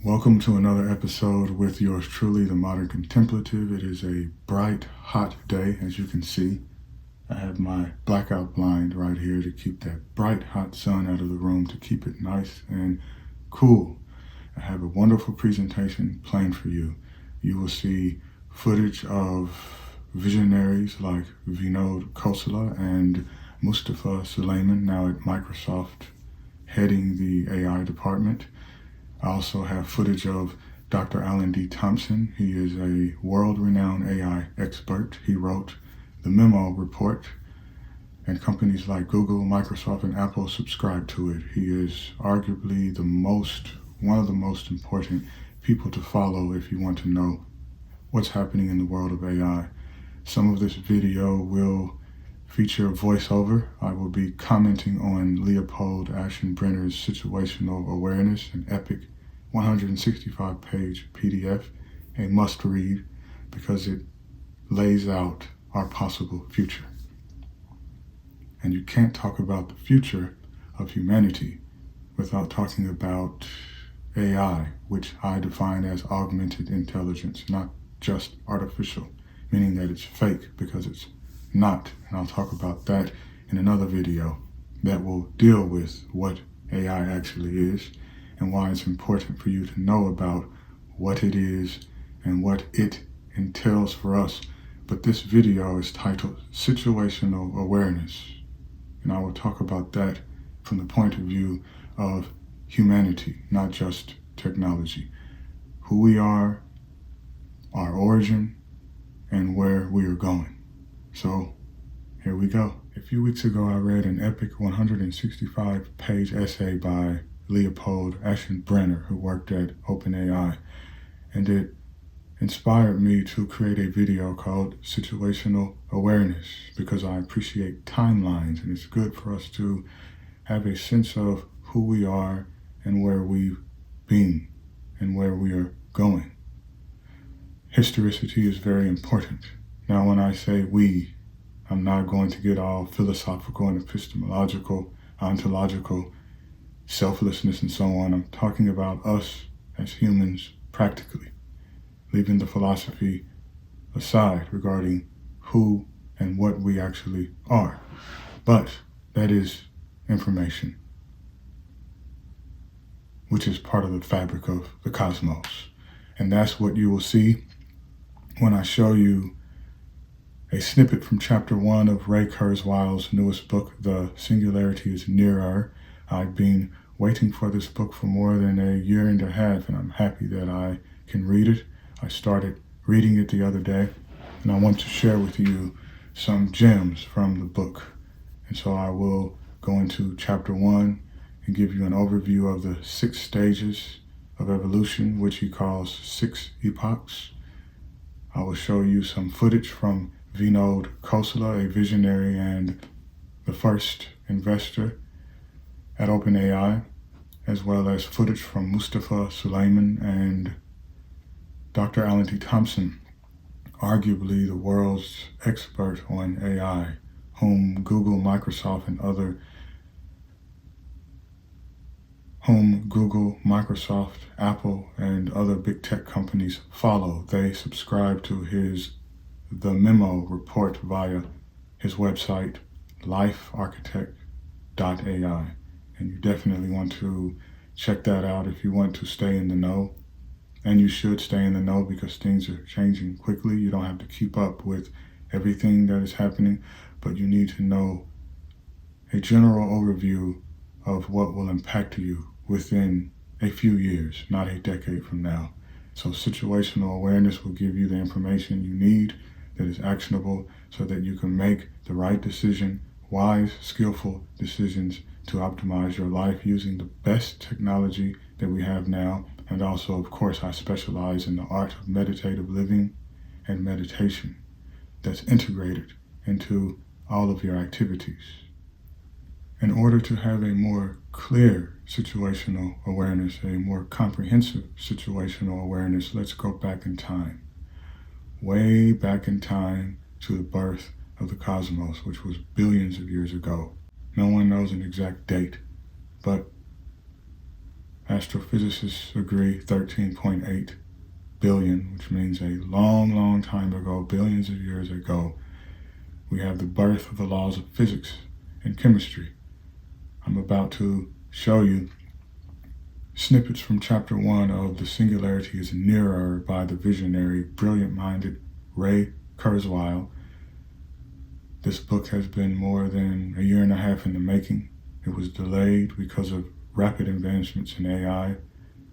Welcome to another episode with yours truly, the Modern Contemplative. It is a bright, hot day, as you can see. I have my blackout blind right here to keep that bright, hot sun out of the room, to keep it nice and cool. I have a wonderful presentation planned for you. You will see footage of visionaries like Vinod Khosla and Mustafa Suleyman, now at Microsoft, heading the AI department. I also have footage of Dr. Alan D. Thompson. He is a world-renowned AI expert. He wrote the Memo report, and companies like Google, Microsoft, and Apple subscribe to it. He is arguably one of the most important people to follow if you want to know what's happening in the world of AI. Some of this video will feature voiceover. I will be commenting on Leopold Ashenbrenner's Situational Awareness, an epic 165-page PDF, a must-read because it lays out our possible future. And you can't talk about the future of humanity without talking about AI, which I define as augmented intelligence, not just artificial, meaning that it's fake, because it's not. And I'll talk about that in another video that will deal with what AI actually is and why it's important for you to know about what it is and what it entails for us. But this video is titled Situational Awareness, and I will talk about that from the point of view of humanity, not just technology. Who we are, our origin, and where we are going. So here we go. A few weeks ago, I read an epic 165-page essay by Leopold Ashenbrenner, who worked at OpenAI, and it inspired me to create a video called Situational Awareness, because I appreciate timelines, and it's good for us to have a sense of who we are and where we've been and where we are going. Historicity is very important. Now, when I say we, I'm not going to get all philosophical and epistemological, ontological, selflessness and so on. I'm talking about us as humans practically, leaving the philosophy aside regarding who and what we actually are. But that is information, which is part of the fabric of the cosmos. And that's what you will see when I show you a snippet from chapter 1 of Ray Kurzweil's newest book, The Singularity is Nearer. I've been waiting for this book for more than a year and a half, and I'm happy that I can read it. I started reading it the other day, and I want to share with you some gems from the book. And so I will go into chapter 1 and give you an overview of the 6 stages of evolution, which he calls 6 epochs. I will show you some footage from Vinod Khosla, a visionary and the first investor at OpenAI, as well as footage from Mustafa Suleyman and Dr. Alan D. Thompson, arguably the world's expert on AI, whom Google, Microsoft, Apple, and other big tech companies follow. They subscribe to the Memo report via his website, lifearchitect.ai. And you definitely want to check that out if you want to stay in the know. And you should stay in the know because things are changing quickly. You don't have to keep up with everything that is happening, but you need to know a general overview of what will impact you within a few years, not a decade from now. So situational awareness will give you the information you need that is actionable so that you can make the right decision, wise, skillful decisions to optimize your life using the best technology that we have now. And also, of course, I specialize in the art of meditative living and meditation that's integrated into all of your activities. In order to have a more clear situational awareness, a more comprehensive situational awareness, let's go back in time. Way back in time to the birth of the cosmos, which was billions of years ago. No one knows an exact date, but Astrophysicists agree 13.8 billion, which means a long, long time ago, billions of years ago, we have the birth of the laws of physics and chemistry. I'm about to show you snippets from chapter 1 of The Singularity is Nearer by the visionary, brilliant-minded Ray Kurzweil. This book has been more than a year and a half in the making. It was delayed because of rapid advancements in AI,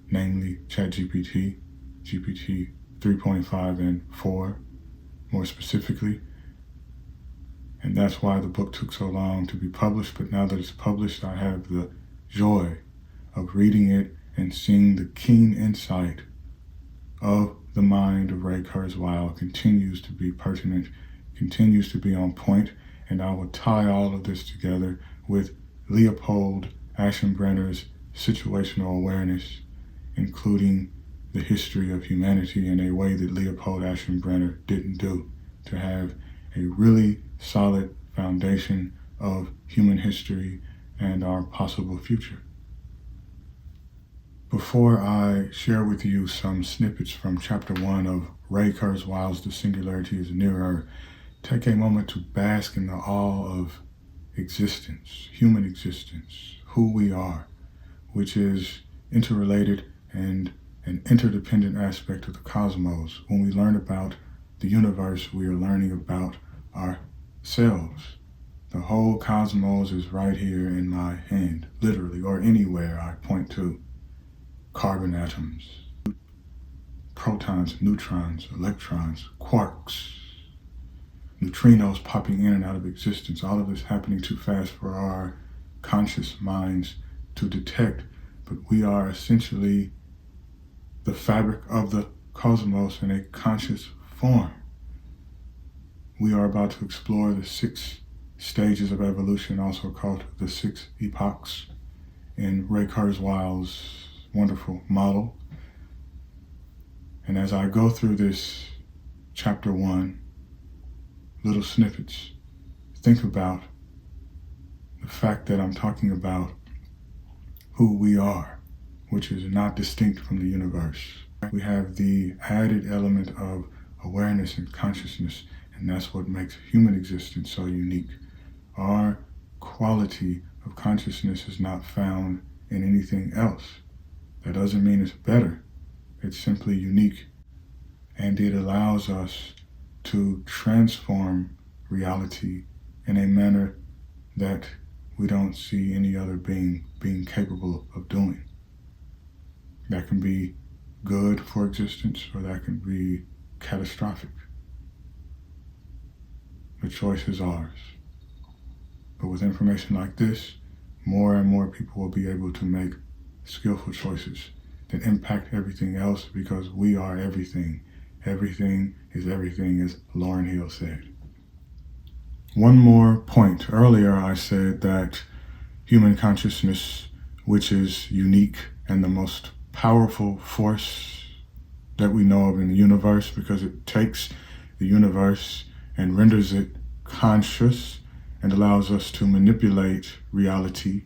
namely ChatGPT, GPT 3.5 and 4, more specifically. And that's why the book took so long to be published. But now that it's published, I have the joy of reading it and seeing the keen insight of the mind of Ray Kurzweil continues to be pertinent, continues to be on point. And I will tie all of this together with Leopold Ashenbrenner's Situational Awareness, including the history of humanity in a way that Leopold Ashenbrenner didn't do, to have a really solid foundation of human history and our possible future. Before I share with you some snippets from chapter 1 of Ray Kurzweil's The Singularity is Nearer, take a moment to bask in the awe of existence, human existence, who we are, which is interrelated and an interdependent aspect of the cosmos. When we learn about the universe, we are learning about ourselves. The whole cosmos is right here in my hand, literally, or anywhere I point to. Carbon atoms, protons, neutrons, electrons, quarks, neutrinos popping in and out of existence. All of this happening too fast for our conscious minds to detect, but we are essentially the fabric of the cosmos in a conscious form. We are about to explore the 6 stages of evolution, also called the 6 epochs, in Ray Kurzweil's wonderful model. And as I go through this chapter 1, little snippets, think about the fact that I'm talking about who we are, which is not distinct from the universe. We have the added element of awareness and consciousness, and that's what makes human existence so unique. Our quality of consciousness is not found in anything else. That doesn't mean it's better. It's simply unique, and it allows us to transform reality in a manner that we don't see any other being capable of doing. That can be good for existence, or that can be catastrophic. The choice is ours. But with information like this, more and more people will be able to make skillful choices that impact everything else, because we are everything. Everything is everything, as Lauryn Hill said. One more point. Earlier I said that human consciousness, which is unique and the most powerful force that we know of in the universe, because it takes the universe and renders it conscious and allows us to manipulate reality,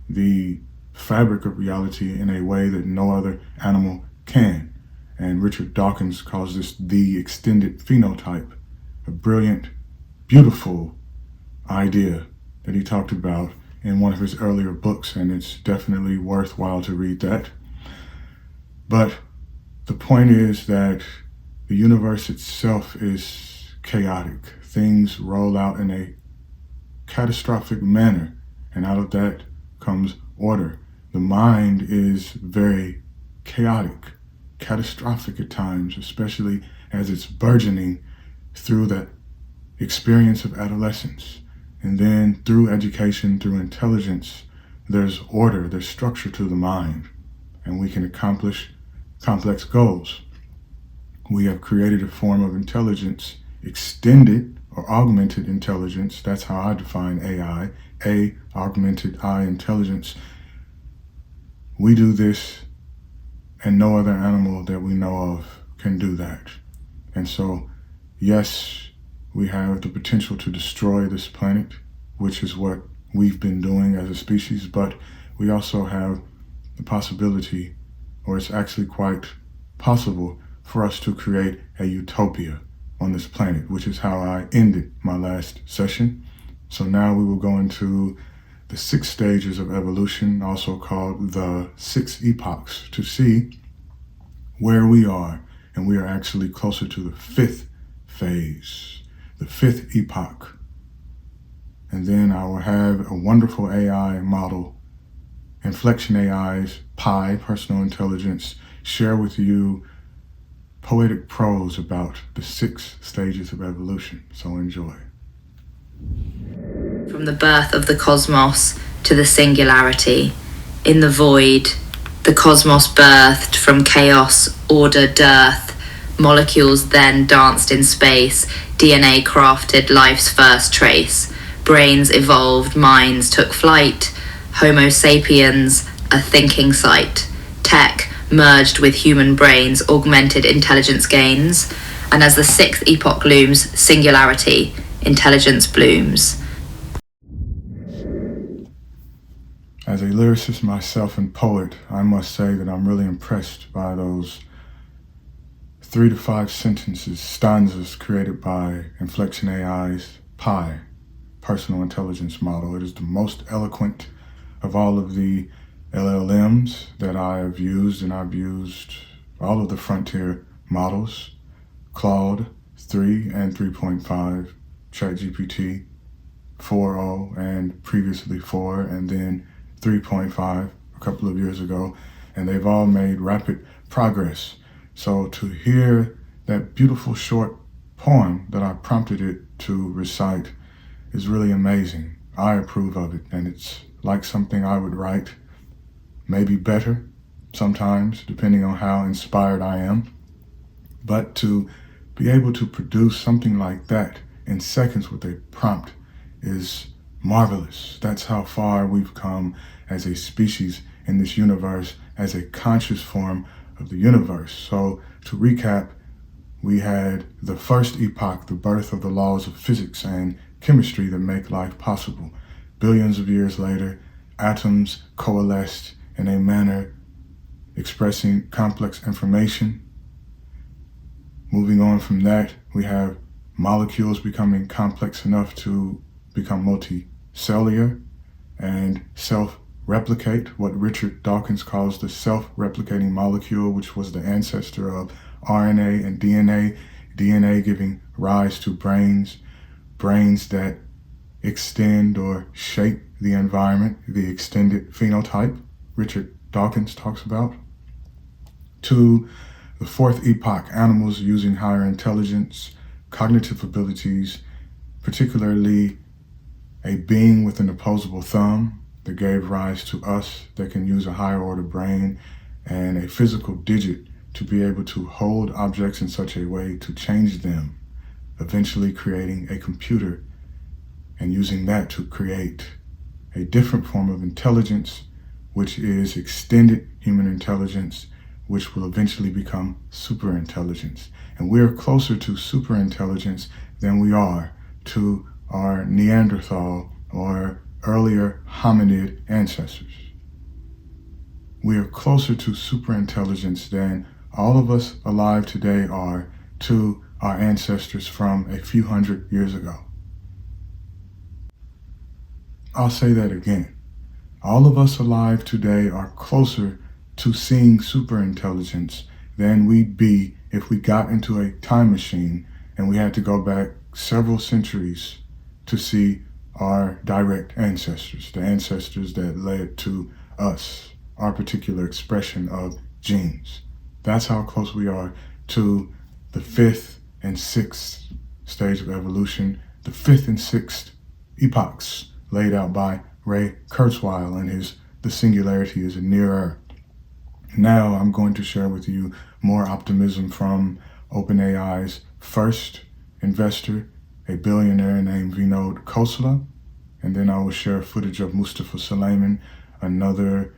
the fabric of reality, in a way that no other animal can. And Richard Dawkins calls this the extended phenotype, a brilliant, beautiful idea that he talked about in one of his earlier books, and it's definitely worthwhile to read that. But the point is that the universe itself is chaotic. Things roll out in a catastrophic manner, and out of that comes order. The mind is very chaotic, catastrophic at times, especially as it's burgeoning through that experience of adolescence. And then through education, through intelligence, there's order, there's structure to the mind, and we can accomplish complex goals. We have created a form of intelligence, extended or augmented intelligence. That's how I define AI, augmented I intelligence. We do this, and no other animal that we know of can do that. And so, yes, we have the potential to destroy this planet, which is what we've been doing as a species, but we also have the possibility, or it's actually quite possible for us to create a utopia on this planet, which is how I ended my last session. So now we will go into the 6 stages of evolution, also called the 6 epochs, to see where we are. And we are actually closer to the 5th phase, the 5th epoch. And then I will have a wonderful AI model, Inflection AI's Pi, Personal Intelligence, share with you poetic prose about the 6 stages of evolution. So enjoy. From the birth of the cosmos to the singularity, in the void, the cosmos birthed from chaos, order, dearth. Molecules then danced in space, DNA crafted life's first trace. Brains evolved, minds took flight. Homo sapiens, a thinking sight. Tech merged with human brains, augmented intelligence gains. And as the 6th epoch looms, singularity, intelligence blooms. As a lyricist myself and poet, I must say that I'm really impressed by those 3 to 5 sentences, stanzas created by Inflection AI's Pi, Personal Intelligence model. It is the most eloquent of all of the LLMs that I have used, and I've used all of the frontier models, Claude 3 and 3.5, ChatGPT 4.0 and previously 4, and then 3.5 a couple of years ago, and they've all made rapid progress. So to hear that beautiful short poem that I prompted it to recite is really amazing. I approve of it, and it's like something I would write, maybe better sometimes, depending on how inspired I am. But to be able to produce something like that in seconds with a prompt is marvelous. That's how far we've come as a species in this universe, as a conscious form of the universe. So to recap, we had the 1st epoch, the birth of the laws of physics and chemistry that make life possible. Billions of years later, atoms coalesced in a manner expressing complex information. Moving on from that, we have molecules becoming complex enough to become multicellular and self-replicate, what Richard Dawkins calls the self-replicating molecule, which was the ancestor of RNA and DNA giving rise to brains that extend or shape the environment, the extended phenotype Richard Dawkins talks about. To the 4th epoch, animals using higher intelligence, cognitive abilities, particularly a being with an opposable thumb that gave rise to us that can use a higher order brain, and a physical digit to be able to hold objects in such a way to change them, eventually creating a computer and using that to create a different form of intelligence, which is extended human intelligence, which will eventually become superintelligence. And we're closer to superintelligence than we are to our Neanderthal or earlier hominid ancestors. We are closer to superintelligence than all of us alive today are to our ancestors from a few hundred years ago. I'll say that again. All of us alive today are closer to seeing superintelligence than we'd be if we got into a time machine and we had to go back several centuries to see our direct ancestors, the ancestors that led to us, our particular expression of genes. That's how close we are to the 5th and 6th stage of evolution, the 5th and 6th epochs laid out by Ray Kurzweil in his The Singularity is Nearer. Now I'm going to share with you more optimism from OpenAI's first investor, a billionaire named Vinod Khosla, and then I will share footage of Mustafa Suleiman, another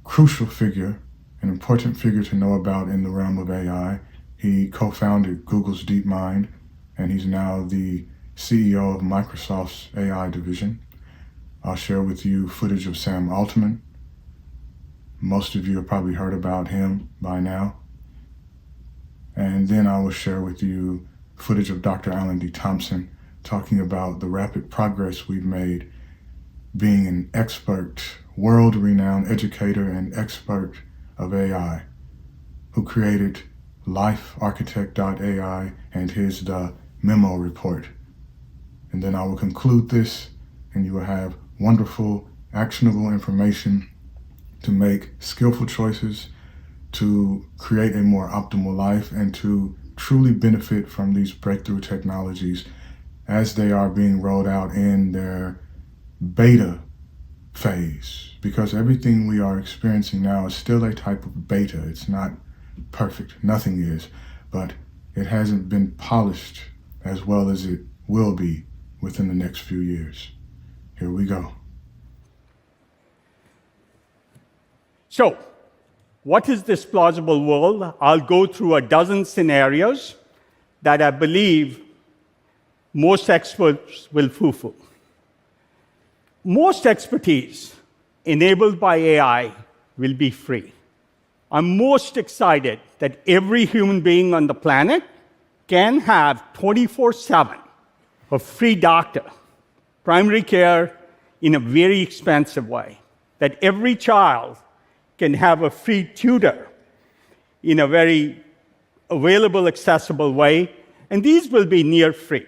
crucial figure, an important figure to know about in the realm of AI. He co-founded Google's DeepMind, and he's now the CEO of Microsoft's AI division. I'll share with you footage of Sam Altman, Most of you have probably heard about him by now. And then I will share with you footage of Dr. Alan D. Thompson talking about the rapid progress we've made being an expert, world-renowned educator and expert of AI, who created LifeArchitect.ai and his The Memo Report. And then I will conclude this, and you will have wonderful, actionable information to make skillful choices, to create a more optimal life, and to truly benefit from these breakthrough technologies as they are being rolled out in their beta phase. Because everything we are experiencing now is still a type of beta. It's not perfect. Nothing is. But it hasn't been polished as well as it will be within the next few years. Here we go. So, what is this plausible world? I'll go through a dozen scenarios that I believe most experts will foo-foo. Most expertise enabled by AI will be free. I'm most excited that every human being on the planet can have 24/7 a free doctor, primary care in a very expensive way, that every child can have a free tutor in a very available, accessible way, and these will be near free.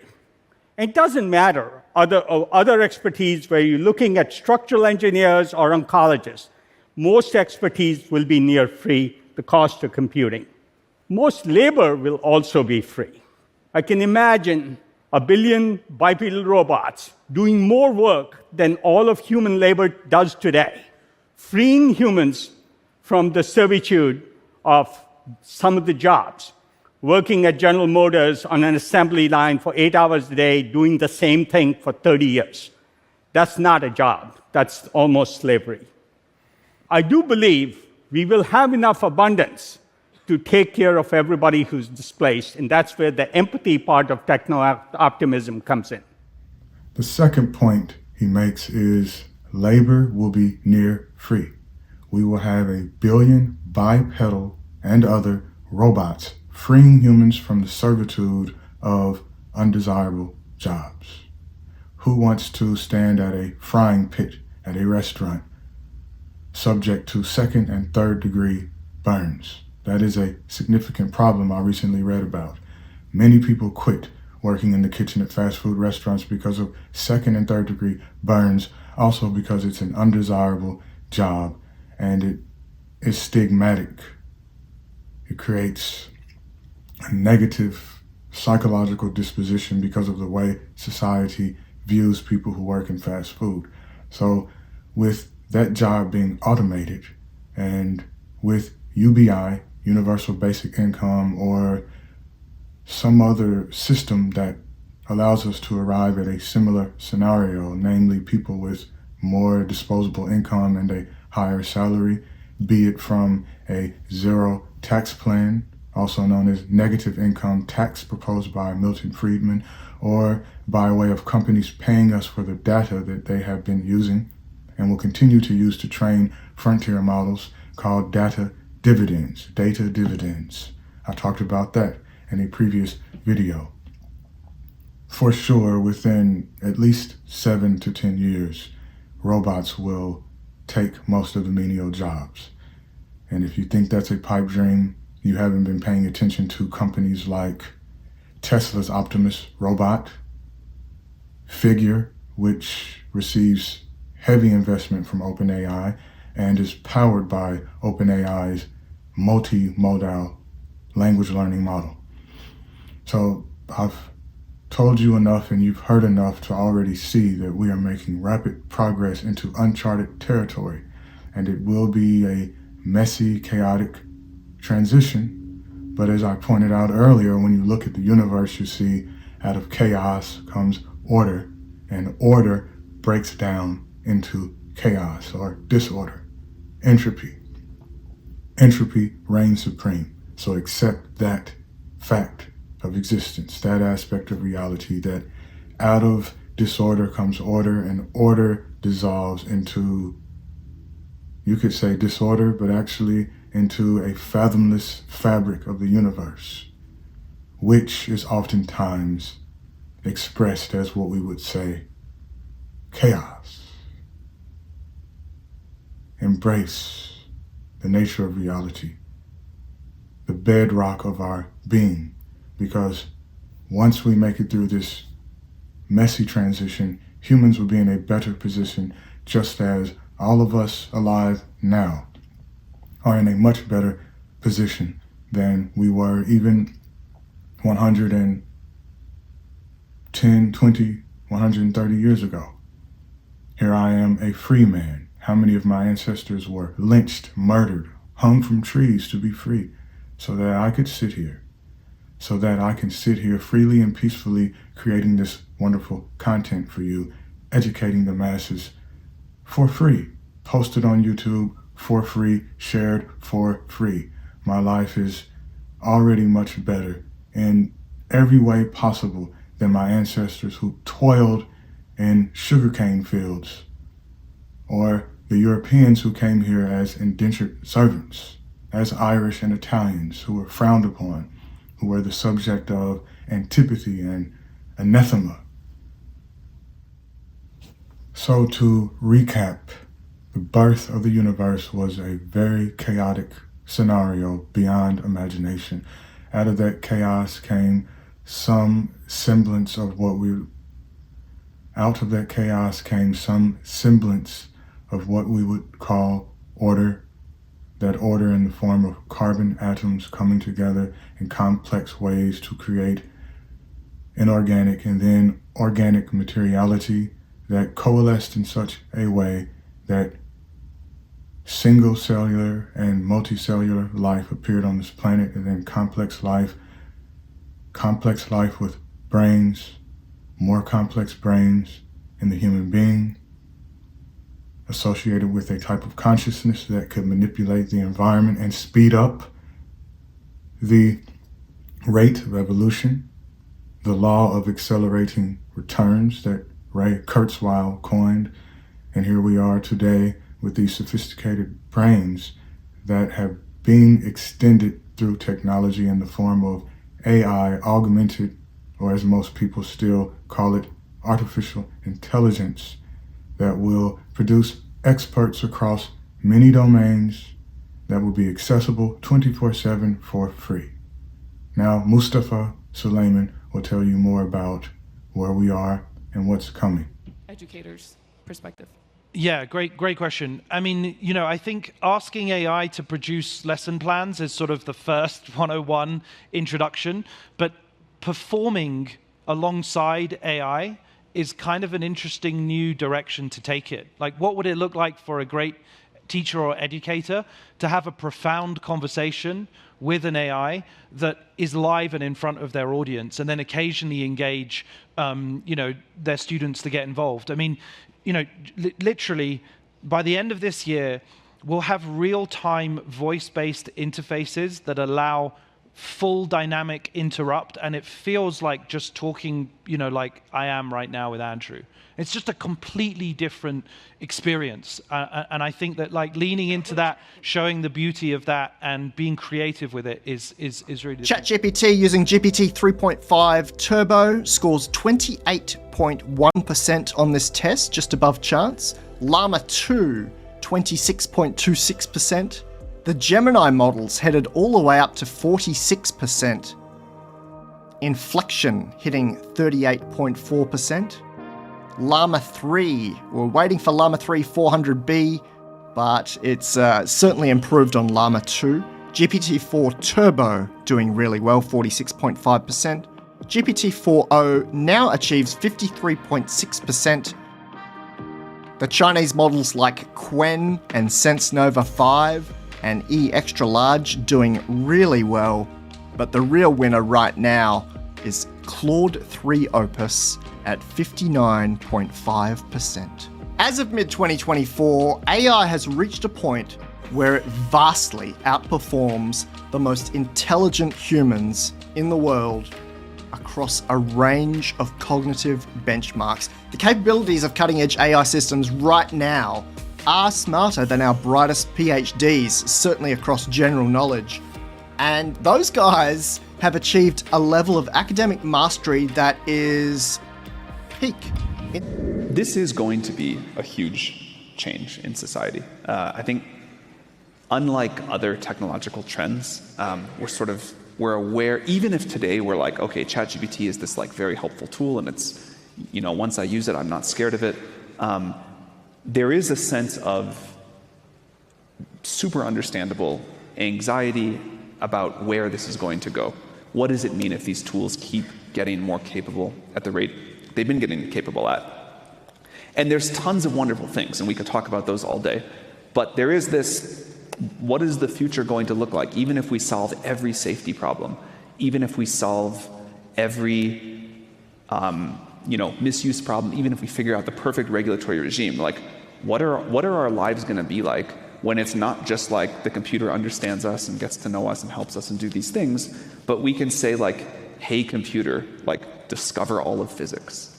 It doesn't matter other expertise where you're looking at structural engineers or oncologists. Most expertise will be near free, the cost of computing. Most labor will also be free. I can imagine 1 billion bipedal robots doing more work than all of human labor does today, freeing humans from the servitude of some of the jobs, working at General Motors on an assembly line for 8 hours a day, doing the same thing for 30 years. That's not a job. That's almost slavery. I do believe we will have enough abundance to take care of everybody who's displaced, and that's where the empathy part of techno-optimism comes in. The second point he makes is labor will be near free. We will have 1 billion bipedal and other robots freeing humans from the servitude of undesirable jobs. Who wants to stand at a frying pit at a restaurant subject to second and third degree burns? That is a significant problem I recently read about. Many people quit working in the kitchen at fast food restaurants because of second and third degree burns, also because it's an undesirable job and it is stigmatic. It creates a negative psychological disposition because of the way society views people who work in fast food. So with that job being automated and with UBI, Universal Basic Income, or some other system that allows us to arrive at a similar scenario, namely people with more disposable income and a higher salary, be it from a zero tax plan, also known as negative income tax proposed by Milton Friedman, or by way of companies paying us for the data that they have been using and will continue to use to train frontier models called data dividends. I talked about that in a previous video. For sure, within at least 7 to 10 years, robots will take most of the menial jobs. And if you think that's a pipe dream, you haven't been paying attention to companies like Tesla's Optimus robot, Figure, which receives heavy investment from OpenAI and is powered by OpenAI's multimodal language learning model. So I've told you enough and you've heard enough to already see that we are making rapid progress into uncharted territory, and it will be a messy, chaotic transition. But as I pointed out earlier, when you look at the universe, you see out of chaos comes order, and order breaks down into chaos or disorder, entropy. Entropy reigns supreme. So accept that fact of existence, that aspect of reality, that out of disorder comes order, and order dissolves into you could say disorder, but actually into a fathomless fabric of the universe, which is oftentimes expressed as what we would say chaos. Embrace the nature of reality, the bedrock of our being, because once we make it through this messy transition, humans will be in a better position, just as all of us alive now are in a much better position than we were even 110, 20, 130 years ago. Here I am, a free man. How many of my ancestors were lynched, murdered, hung from trees to be free, so that I could sit here, so that I can sit here freely and peacefully creating this wonderful content for you, educating the masses for free, posted on YouTube for free, shared for free. My life is already much better in every way possible than my ancestors who toiled in sugarcane fields, or the Europeans who came here as indentured servants, as Irish and Italians who were frowned upon, who were the subject of antipathy and anathema. So to recap, the birth of the universe was a very chaotic scenario beyond imagination. Out of that chaos came some semblance of what we would call order, that order in the form of carbon atoms coming together in complex ways to create inorganic and then organic materiality that coalesced in such a way that single cellular and multicellular life appeared on this planet, and then complex life with brains, more complex brains in the human being, associated with a type of consciousness that could manipulate the environment and speed up the rate of evolution, the law of accelerating returns that Ray Kurzweil coined. And here we are today with these sophisticated brains that have been extended through technology in the form of AI, augmented, or as most people still call it, artificial intelligence, that will produce experts across many domains that will be accessible 24/7 for free. Now, Mustafa Suleiman will tell you more about where we are and what's coming. Educators' perspective. Yeah, great question. I mean, I think asking AI to produce lesson plans is sort of the first 101 introduction, but performing alongside AI is kind of an interesting new direction to take it. Like, what would it look like for a great teacher or educator to have a profound conversation with an AI that is live and in front of their audience, and then occasionally engage, their students to get involved? I mean, literally, by the end of this year, we'll have real-time voice-based interfaces that allow full dynamic interrupt, and it feels like just talking, like I am right now with Andrew. It's just a completely different experience, and I think that leaning into that, showing the beauty of that, and being creative with it is really. ChatGPT using GPT 3.5 Turbo scores 28.1% on this test, just above chance. Llama 2, 26.26%. The Gemini models headed all the way up to 46%. Inflection hitting 38.4%. Llama 3, we're waiting for Llama 3 400B, but it's certainly improved on Llama 2. GPT-4 Turbo doing really well, 46.5%. GPT-4o now achieves 53.6%. The Chinese models like Qwen and SenseNova 5 and E Extra Large doing really well, but the real winner right now is Claude 3 Opus at 59.5%. As of mid-2024, AI has reached a point where it vastly outperforms the most intelligent humans in the world across a range of cognitive benchmarks. The capabilities of cutting-edge AI systems right now are smarter than our brightest PhDs, certainly across general knowledge. And those guys have achieved a level of academic mastery that is peak. This is going to be a huge change in society. I think unlike other technological trends, we're aware, even if today we're like, okay, ChatGPT is this like very helpful tool and it's, once I use it, I'm not scared of it. There is a sense of super understandable anxiety about where this is going to go. What does it mean if these tools keep getting more capable at the rate they've been getting capable at? And there's tons of wonderful things, and we could talk about those all day. But there is this, what is the future going to look like? Even if we solve every safety problem, even if we solve every misuse problem, even if we figure out the perfect regulatory regime, like what are our lives going to be like when it's not just like the computer understands us and gets to know us and helps us and do these things, but we can say like, hey computer, like discover all of physics.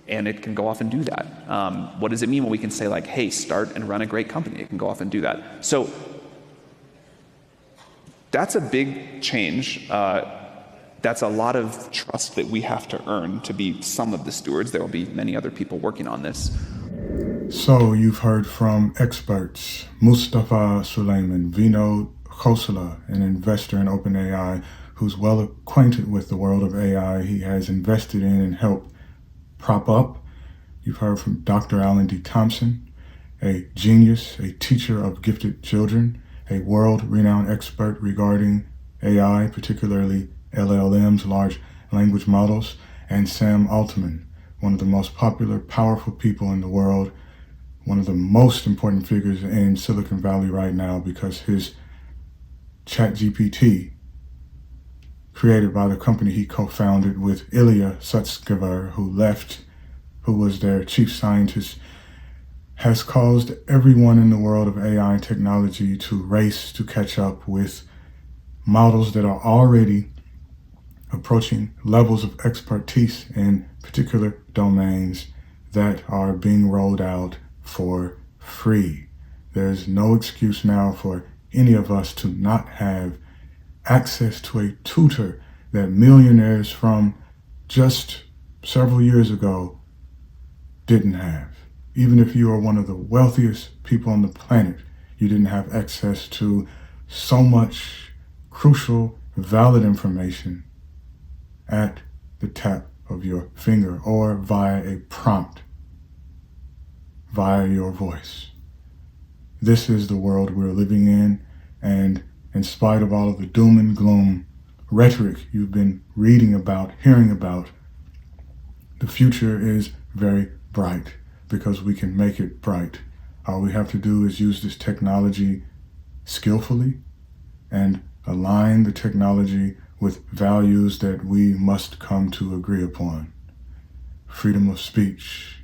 And it can go off and do that. What does it mean when we can say like, hey, start and run a great company? It can go off and do that. So that's a big change. That's a lot of trust that we have to earn to be some of the stewards. There will be many other people working on this. So you've heard from experts, Mustafa Suleiman, Vinod Khosla, an investor in OpenAI, who's well acquainted with the world of AI. He has invested in and helped prop up. You've heard from Dr. Alan D. Thompson, a genius, a teacher of gifted children, a world-renowned expert regarding AI, particularly LLMs, large language models, and Sam Altman, one of the most popular, powerful people in the world, one of the most important figures in Silicon Valley right now because his ChatGPT, created by the company he co-founded with Ilya Sutskever, who was their chief scientist, has caused everyone in the world of AI technology to race to catch up with models that are already approaching levels of expertise in particular domains that are being rolled out for free. There's no excuse now for any of us to not have access to a tutor that millionaires from just several years ago didn't have. Even if you are one of the wealthiest people on the planet, you didn't have access to so much crucial, valid information at the tap of your finger or via a prompt, via your voice. This is the world we're living in, and in spite of all of the doom and gloom rhetoric you've been reading about, hearing about, the future is very bright because we can make it bright. All we have to do is use this technology skillfully and align the technology with values that we must come to agree upon. Freedom of speech,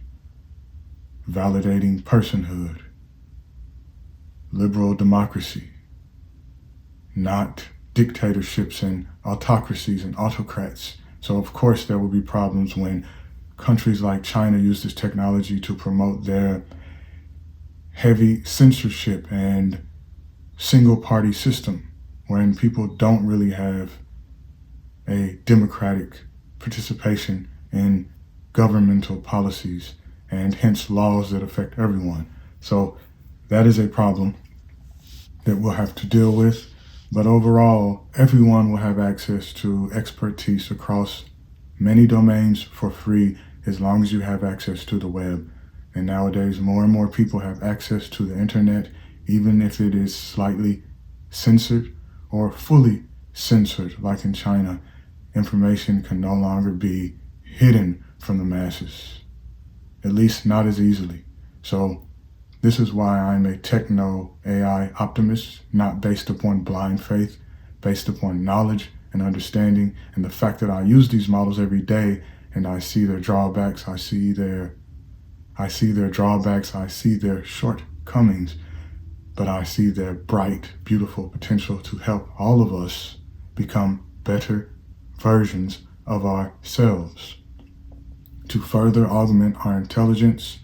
validating personhood, liberal democracy, not dictatorships and autocracies and autocrats. So of course there will be problems when countries like China use this technology to promote their heavy censorship and single-party system, wherein people don't really have a democratic participation in governmental policies and hence laws that affect everyone. So that is a problem that we'll have to deal with. But overall, everyone will have access to expertise across many domains for free as long as you have access to the web. And nowadays, more and more people have access to the internet, even if it is slightly censored or fully censored, like in China. Information can no longer be hidden from the masses, at least not as easily. So this is why I'm a techno-AI optimist, not based upon blind faith, based upon knowledge and understanding, and the fact that I use these models every day and I see their drawbacks, I see their drawbacks, I see their shortcomings, but I see their bright, beautiful potential to help all of us become better versions of ourselves, to further augment our intelligence,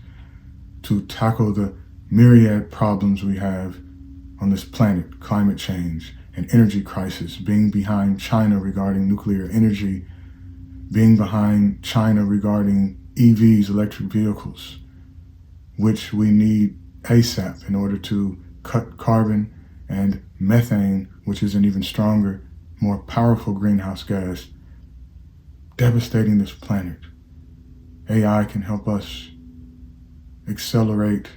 to tackle the myriad problems we have on this planet, climate change, an energy crisis, being behind China regarding nuclear energy, being behind China regarding EVs, electric vehicles, which we need ASAP in order to cut carbon and methane, which is an even stronger, more powerful greenhouse gas, devastating this planet. AI can help us accelerate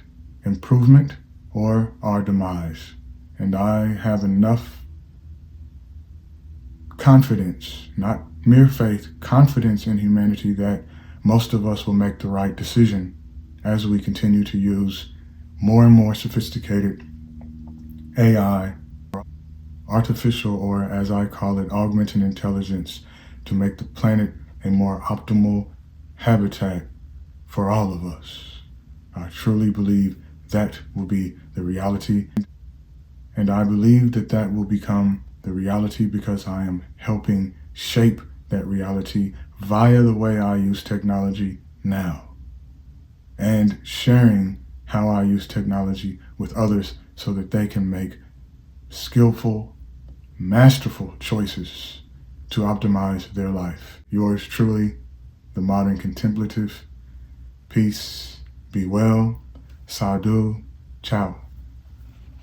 improvement or our demise. And I have enough confidence, not mere faith, confidence in humanity that most of us will make the right decision as we continue to use more and more sophisticated AI, artificial, or as I call it, augmented intelligence, to make the planet a more optimal habitat for all of us. I truly believe that will be the reality. And I believe that that will become the reality because I am helping shape that reality via the way I use technology now, and sharing how I use technology with others so that they can make skillful, masterful choices to optimize their life. Yours truly, the Modern Contemplative. Peace, be well, sadhu, ciao.